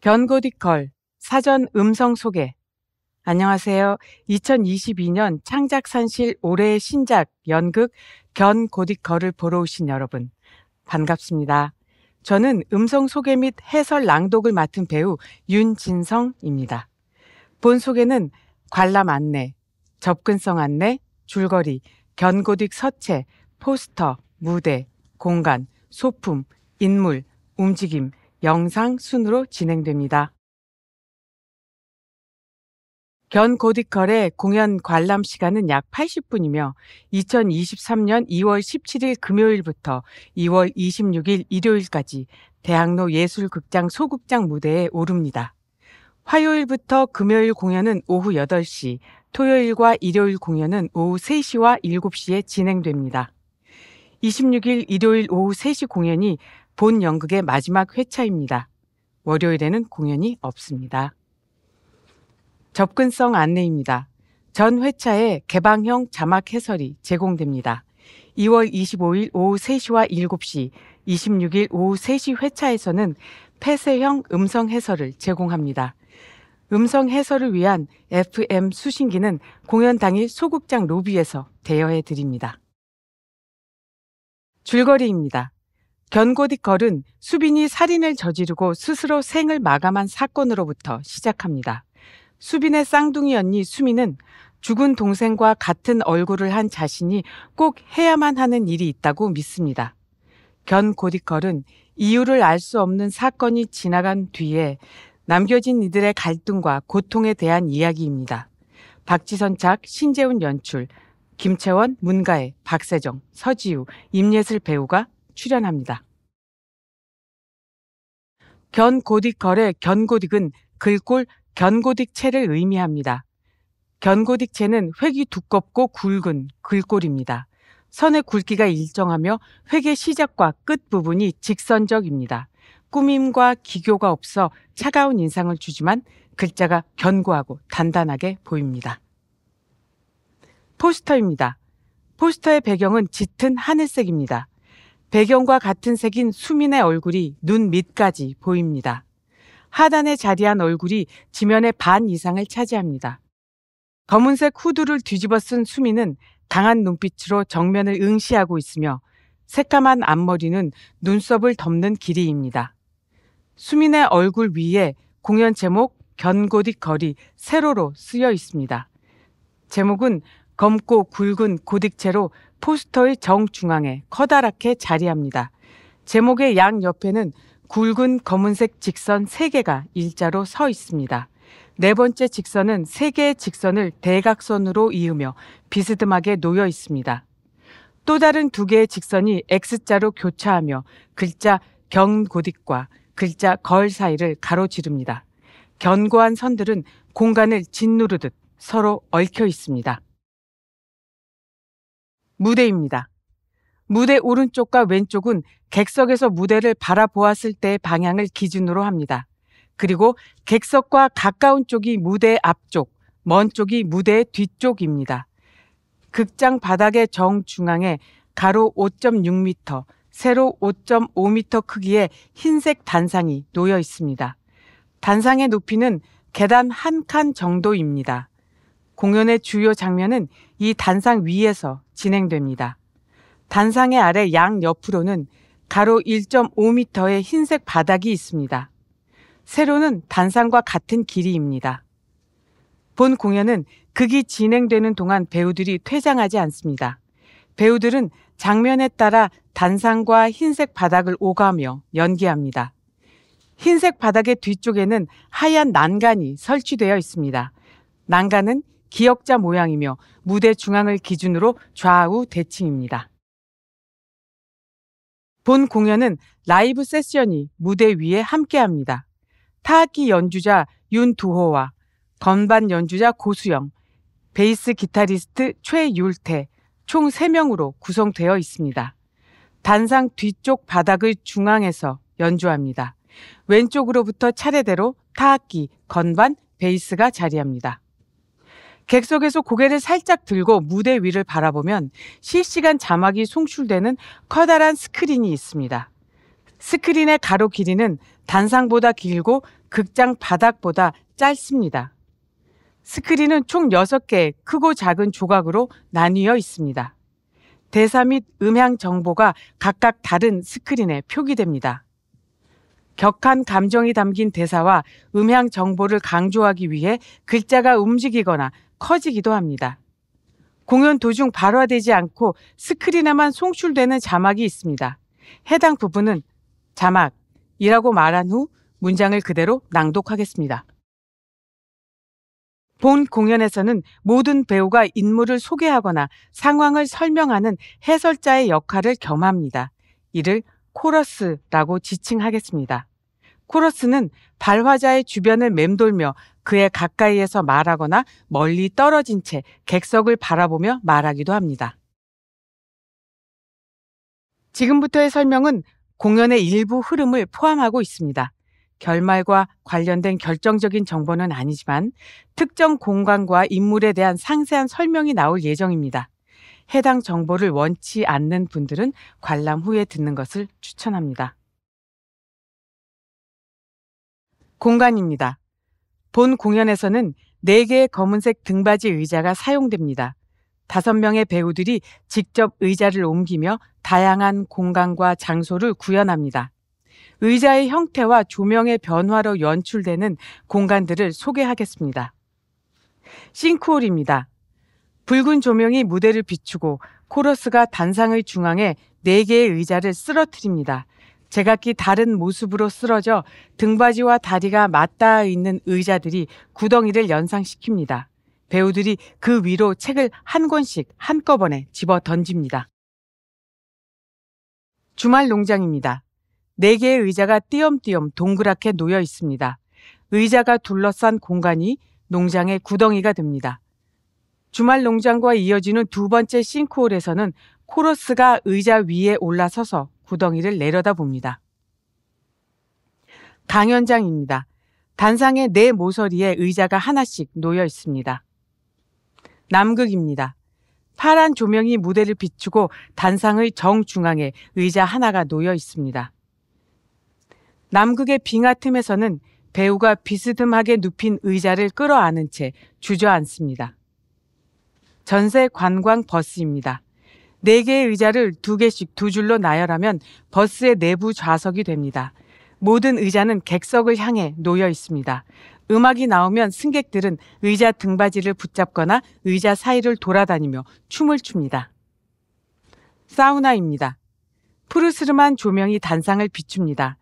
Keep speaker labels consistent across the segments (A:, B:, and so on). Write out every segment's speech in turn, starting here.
A: 견고딕컬 사전 음성 소개. 안녕하세요. 2022년 창작산실 올해의 신작 연극 견고딕컬을 보러 오신 여러분, 반갑습니다. 저는 음성 소개 및 해설 낭독을 맡은 배우 윤진성입니다. 본 소개는 관람 안내, 접근성 안내, 줄거리, 견고딕 서체, 포스터, 무대, 공간, 소품, 인물, 움직임, 영상 순으로 진행됩니다. 견고딕컬의 공연 관람 시간은 약 80분이며 2023년 2월 17일 금요일부터 2월 26일 일요일까지 대학로 예술극장 소극장 무대에 오릅니다. 화요일부터 금요일 공연은 오후 8시, 토요일과 일요일 공연은 오후 3시와 7시에 진행됩니다. 26일 일요일 오후 3시 공연이 본 연극의 마지막 회차입니다. 월요일에는 공연이 없습니다. 접근성 안내입니다. 전 회차에 개방형 자막 해설이 제공됩니다. 2월 25일 오후 3시와 7시, 26일 오후 3시 회차에서는 폐쇄형 음성 해설을 제공합니다. 음성 해설을 위한 FM 수신기는 공연 당일 소극장 로비에서 대여해 드립니다. 줄거리입니다. 견고딕컬은 수빈이 살인을 저지르고 스스로 생을 마감한 사건으로부터 시작합니다. 수빈의 쌍둥이 언니 수미는 죽은 동생과 같은 얼굴을 한 자신이 꼭 해야만 하는 일이 있다고 믿습니다. 견고딕컬은 이유를 알 수 없는 사건이 지나간 뒤에 남겨진 이들의 갈등과 고통에 대한 이야기입니다. 박지선 작, 신재훈 연출, 김채원, 문가혜, 박세정, 서지우, 임예슬 배우가 출연합니다. 견고딕컬의 견고딕은 글꼴 견고딕체를 의미합니다. 견고딕체는 획이 두껍고 굵은 글꼴입니다. 선의 굵기가 일정하며 획의 시작과 끝 부분이 직선적입니다. 꾸밈과 기교가 없어 차가운 인상을 주지만 글자가 견고하고 단단하게 보입니다. 포스터입니다. 포스터의 배경은 짙은 하늘색입니다. 배경과 같은 색인 수민의 얼굴이 눈 밑까지 보입니다. 하단에 자리한 얼굴이 지면의 반 이상을 차지합니다. 검은색 후드를 뒤집어 쓴 수민은 강한 눈빛으로 정면을 응시하고 있으며 새까만 앞머리는 눈썹을 덮는 길이입니다. 수민의 얼굴 위에 공연 제목 견고딕컬이 세로로 쓰여 있습니다. 제목은 검고 굵은 고딕체로 포스터의 정중앙에 커다랗게 자리합니다. 제목의 양 옆에는 굵은 검은색 직선 3개가 일자로 서 있습니다. 네 번째 직선은 3개의 직선을 대각선으로 이으며 비스듬하게 놓여 있습니다. 또 다른 2개의 직선이 X자로 교차하며 글자 견고딕과 글자 걸 사이를 가로지릅니다. 견고한 선들은 공간을 짓누르듯 서로 얽혀 있습니다. 무대입니다. 무대 오른쪽과 왼쪽은 객석에서 무대를 바라보았을 때의 방향을 기준으로 합니다. 그리고 객석과 가까운 쪽이 무대 앞쪽, 먼 쪽이 무대 뒤쪽입니다. 극장 바닥의 정중앙에 가로 5.6m, 세로 5.5m 크기의 흰색 단상이 놓여 있습니다. 단상의 높이는 계단 한 칸 정도입니다. 공연의 주요 장면은 이 단상 위에서 진행됩니다. 단상의 아래 양 옆으로는 가로 1.5m의 흰색 바닥이 있습니다. 세로는 단상과 같은 길이입니다. 본 공연은 극이 진행되는 동안 배우들이 퇴장하지 않습니다. 배우들은 장면에 따라 단상과 흰색 바닥을 오가며 연기합니다. 흰색 바닥의 뒤쪽에는 하얀 난간이 설치되어 있습니다. 난간은 기역자 모양이며 무대 중앙을 기준으로 좌우 대칭입니다. 본 공연은 라이브 세션이 무대 위에 함께합니다. 타악기 연주자 윤두호와 건반 연주자 고수영, 베이스 기타리스트 최율태, 총 3명으로 구성되어 있습니다. 단상 뒤쪽 바닥의 중앙에서 연주합니다. 왼쪽으로부터 차례대로 타악기, 건반, 베이스가 자리합니다. 객석에서 고개를 살짝 들고 무대 위를 바라보면 실시간 자막이 송출되는 커다란 스크린이 있습니다. 스크린의 가로 길이는 단상보다 길고 극장 바닥보다 짧습니다. 스크린은 총 6개의 크고 작은 조각으로 나뉘어 있습니다. 대사 및 음향 정보가 각각 다른 스크린에 표기됩니다. 격한 감정이 담긴 대사와 음향 정보를 강조하기 위해 글자가 움직이거나 커지기도 합니다. 공연 도중 발화되지 않고 스크린에만 송출되는 자막이 있습니다. 해당 부분은 자막이라고 말한 후 문장을 그대로 낭독하겠습니다. 본 공연에서는 모든 배우가 인물을 소개하거나 상황을 설명하는 해설자의 역할을 겸합니다. 이를 코러스라고 지칭하겠습니다. 코러스는 발화자의 주변을 맴돌며 그의 가까이에서 말하거나 멀리 떨어진 채 객석을 바라보며 말하기도 합니다. 지금부터의 설명은 공연의 일부 흐름을 포함하고 있습니다. 결말과 관련된 결정적인 정보는 아니지만 특정 공간과 인물에 대한 상세한 설명이 나올 예정입니다. 해당 정보를 원치 않는 분들은 관람 후에 듣는 것을 추천합니다. 공간입니다. 본 공연에서는 4개의 검은색 등받이 의자가 사용됩니다. 5명의 배우들이 직접 의자를 옮기며 다양한 공간과 장소를 구현합니다. 의자의 형태와 조명의 변화로 연출되는 공간들을 소개하겠습니다. 싱크홀입니다. 붉은 조명이 무대를 비추고 코러스가 단상의 중앙에 4개의 의자를 쓰러뜨립니다. 제각기 다른 모습으로 쓰러져 등받이와 다리가 맞닿아 있는 의자들이 구덩이를 연상시킵니다. 배우들이 그 위로 책을 한 권씩 한꺼번에 집어 던집니다. 주말 농장입니다. 4개의 의자가 띄엄띄엄 동그랗게 놓여 있습니다. 의자가 둘러싼 공간이 농장의 구덩이가 됩니다. 주말 농장과 이어지는 두 번째 싱크홀에서는 코러스가 의자 위에 올라서서 구덩이를 내려다봅니다. 강연장입니다. 단상의 4 모서리에 의자가 하나씩 놓여 있습니다. 남극입니다. 파란 조명이 무대를 비추고 단상의 정중앙에 의자 하나가 놓여 있습니다. 남극의 빙하 틈에서는 배우가 비스듬하게 눕힌 의자를 끌어안은 채 주저앉습니다. 전세 관광 버스입니다. 4개의 의자를 2개씩 2줄로 나열하면 버스의 내부 좌석이 됩니다. 모든 의자는 객석을 향해 놓여 있습니다. 음악이 나오면 승객들은 의자 등받이를 붙잡거나 의자 사이를 돌아다니며 춤을 춥니다. 사우나입니다. 푸르스름한 조명이 단상을 비춥니다.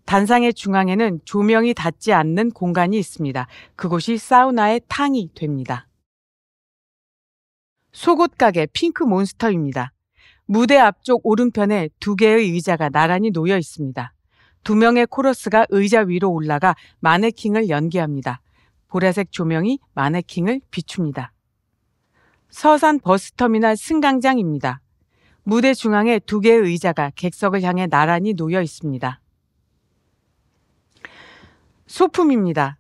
A: 단상의 중앙에는 조명이 닿지 않는 공간이 있습니다. 그곳이 사우나의 탕이 됩니다. 속옷 가게 핑크 몬스터입니다. 무대 앞쪽 오른편에 2개의 의자가 나란히 놓여 있습니다. 2명의 코러스가 의자 위로 올라가 마네킹을 연기합니다. 보라색 조명이 마네킹을 비춥니다. 서산 버스터미널 승강장입니다. 무대 중앙에 2개의 의자가 객석을 향해 나란히 놓여 있습니다. 소품입니다.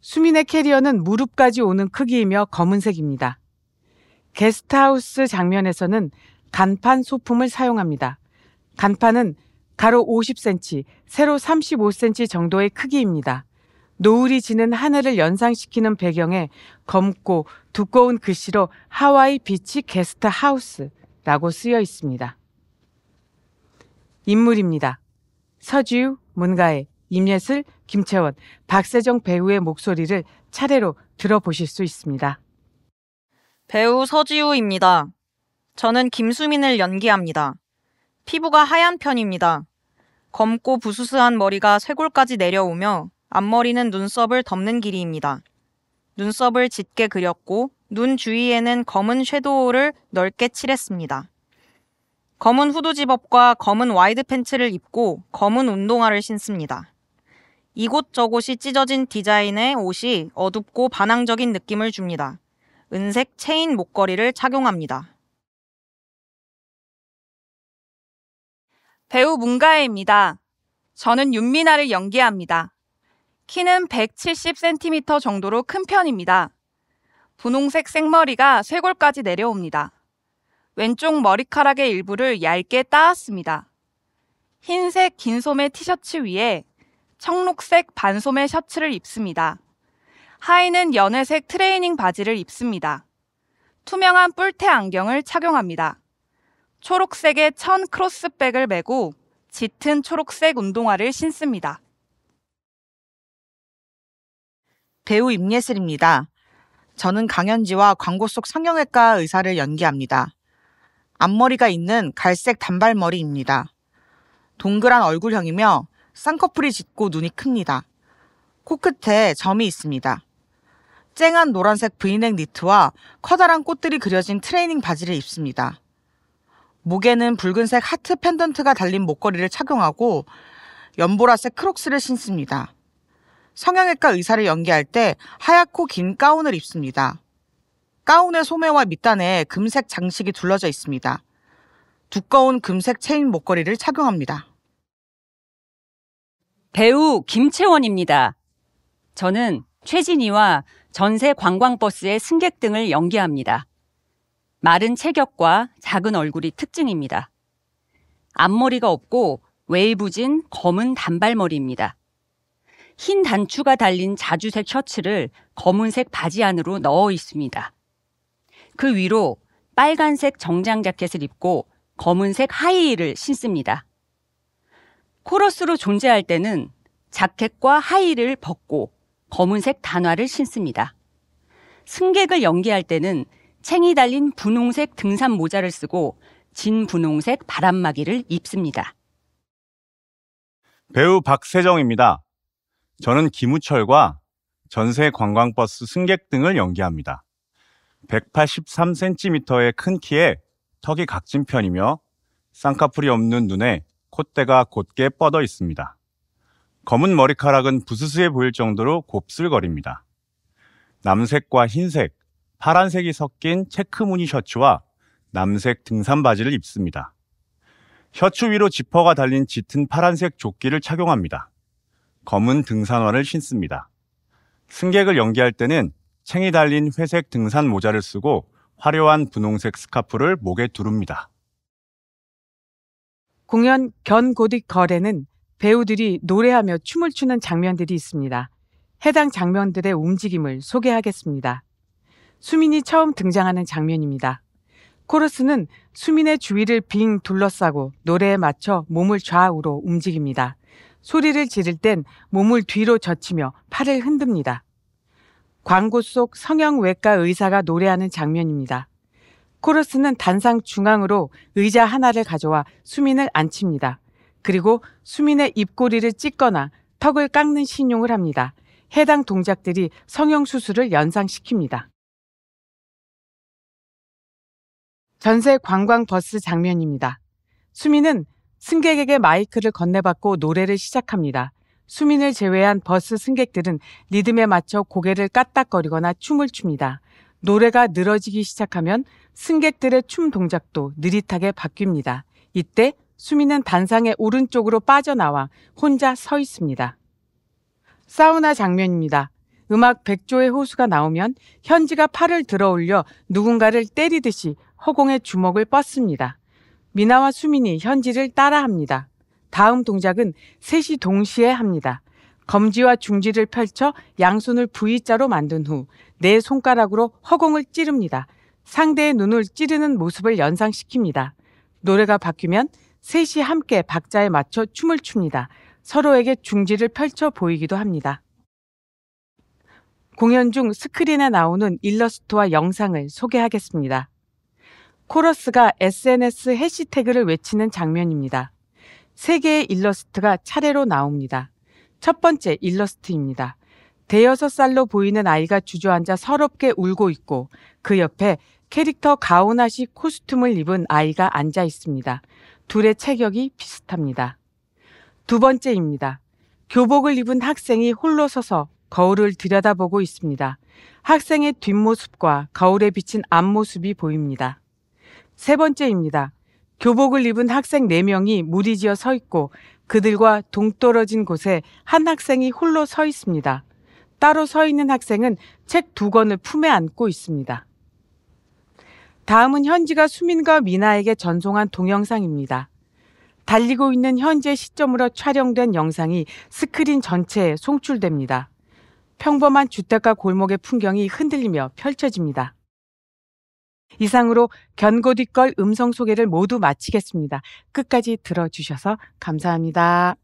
A: 수민의 캐리어는 무릎까지 오는 크기이며 검은색입니다. 게스트하우스 장면에서는 간판 소품을 사용합니다. 간판은 가로 50cm, 세로 35cm 정도의 크기입니다. 노을이 지는 하늘을 연상시키는 배경에 검고 두꺼운 글씨로 하와이 비치 게스트하우스라고 쓰여 있습니다. 인물입니다. 서지우, 문가혜, 임예슬, 김채원, 박세정 배우의 목소리를 차례로 들어보실 수 있습니다.
B: 배우 서지우입니다. 저는 김수민을 연기합니다. 피부가 하얀 편입니다. 검고 부스스한 머리가 쇄골까지 내려오며 앞머리는 눈썹을 덮는 길이입니다. 눈썹을 짙게 그렸고 눈 주위에는 검은 섀도우를 넓게 칠했습니다. 검은 후드 집업과 검은 와이드 팬츠를 입고 검은 운동화를 신습니다. 이곳저곳이 찢어진 디자인의 옷이 어둡고 반항적인 느낌을 줍니다. 은색 체인 목걸이를 착용합니다.
C: 배우 문가혜입니다. 저는 윤미나를 연기합니다. 키는 170cm 정도로 큰 편입니다. 분홍색 생머리가 쇄골까지 내려옵니다. 왼쪽 머리카락의 일부를 얇게 따았습니다. 흰색 긴 소매 티셔츠 위에 청록색 반소매 셔츠를 입습니다. 하의는 연회색 트레이닝 바지를 입습니다. 투명한 뿔테 안경을 착용합니다. 초록색의 천 크로스백을 메고 짙은 초록색 운동화를 신습니다.
D: 배우 임예슬입니다. 저는 강현지와 광고 속 성형외과 의사를 연기합니다. 앞머리가 있는 갈색 단발머리입니다. 동그란 얼굴형이며 쌍꺼풀이 짙고 눈이 큽니다. 코끝에 점이 있습니다. 쨍한 노란색 브이넥 니트와 커다란 꽃들이 그려진 트레이닝 바지를 입습니다. 목에는 붉은색 하트 펜던트가 달린 목걸이를 착용하고 연보라색 크록스를 신습니다. 성형외과 의사를 연기할 때 하얗고 긴 가운을 입습니다. 가운의 소매와 밑단에 금색 장식이 둘러져 있습니다. 두꺼운 금색 체인 목걸이를 착용합니다.
E: 배우 김채원입니다. 저는 최진희와 전세 관광버스의 승객 등을 연기합니다. 마른 체격과 작은 얼굴이 특징입니다. 앞머리가 없고 웨이브진 검은 단발머리입니다. 흰 단추가 달린 자주색 셔츠를 검은색 바지 안으로 넣어 있습니다. 그 위로 빨간색 정장 자켓을 입고 검은색 하이힐을 신습니다. 코러스로 존재할 때는 자켓과 하이힐을 벗고 검은색 단화를 신습니다. 승객을 연기할 때는 챙이 달린 분홍색 등산 모자를 쓰고 진 분홍색 바람막이를 입습니다.
F: 배우 박세정입니다. 저는 김우철과 전세 관광버스 승객 등을 연기합니다. 183cm의 큰 키에 턱이 각진 편이며 쌍꺼풀이 없는 눈에 콧대가 곧게 뻗어 있습니다. 검은 머리카락은 부스스해 보일 정도로 곱슬거립니다. 남색과 흰색, 파란색이 섞인 체크 무늬 셔츠와 남색 등산 바지를 입습니다. 셔츠 위로 지퍼가 달린 짙은 파란색 조끼를 착용합니다. 검은 등산화를 신습니다. 승객을 연기할 때는 챙이 달린 회색 등산 모자를 쓰고 화려한 분홍색 스카프를 목에 두릅니다.
A: 공연 견고딕 거래는 배우들이 노래하며 춤을 추는 장면들이 있습니다. 해당 장면들의 움직임을 소개하겠습니다. 수민이 처음 등장하는 장면입니다. 코러스는 수민의 주위를 빙 둘러싸고 노래에 맞춰 몸을 좌우로 움직입니다. 소리를 지를 땐 몸을 뒤로 젖히며 팔을 흔듭니다. 광고 속 성형외과 의사가 노래하는 장면입니다. 코러스는 단상 중앙으로 의자 하나를 가져와 수민을 앉힙니다. 그리고 수민의 입꼬리를 찢거나 턱을 깎는 신용을 합니다. 해당 동작들이 성형수술을 연상시킵니다. 전세 관광버스 장면입니다. 수민은 승객에게 마이크를 건네받고 노래를 시작합니다. 수민을 제외한 버스 승객들은 리듬에 맞춰 고개를 까딱거리거나 춤을 춥니다. 노래가 늘어지기 시작하면 승객들의 춤 동작도 느릿하게 바뀝니다. 이때 수민은 단상의 오른쪽으로 빠져나와 혼자 서 있습니다. 사우나 장면입니다. 음악 백조의 호수가 나오면 현지가 팔을 들어 올려 누군가를 때리듯이 허공에 주먹을 뻗습니다. 미나와 수민이 현지를 따라합니다. 다음 동작은 셋이 동시에 합니다. 검지와 중지를 펼쳐 양손을 V자로 만든 후 네 손가락으로 허공을 찌릅니다. 상대의 눈을 찌르는 모습을 연상시킵니다. 노래가 바뀌면 셋이 함께 박자에 맞춰 춤을 춥니다. 서로에게 중지를 펼쳐 보이기도 합니다. 공연 중 스크린에 나오는 일러스트와 영상을 소개하겠습니다. 코러스가 SNS 해시태그를 외치는 장면입니다. 3개의 일러스트가 차례로 나옵니다. 첫 번째 일러스트입니다. 대여섯 살로 보이는 아이가 주저앉아 서럽게 울고 있고 그 옆에 캐릭터 가오나시 코스튬을 입은 아이가 앉아 있습니다. 둘의 체격이 비슷합니다. 두 번째입니다. 교복을 입은 학생이 홀로 서서 거울을 들여다보고 있습니다. 학생의 뒷모습과 거울에 비친 앞모습이 보입니다. 세 번째입니다. 교복을 입은 학생 4명이 무리지어 서 있고 그들과 동떨어진 곳에 한 학생이 홀로 서 있습니다. 따로 서 있는 학생은 책 2권을 품에 안고 있습니다. 다음은 현지가 수민과 미나에게 전송한 동영상입니다. 달리고 있는 현재 시점으로 촬영된 영상이 스크린 전체에 송출됩니다. 평범한 주택가 골목의 풍경이 흔들리며 펼쳐집니다. 이상으로 견고뒷걸 음성 소개를 모두 마치겠습니다. 끝까지 들어주셔서 감사합니다.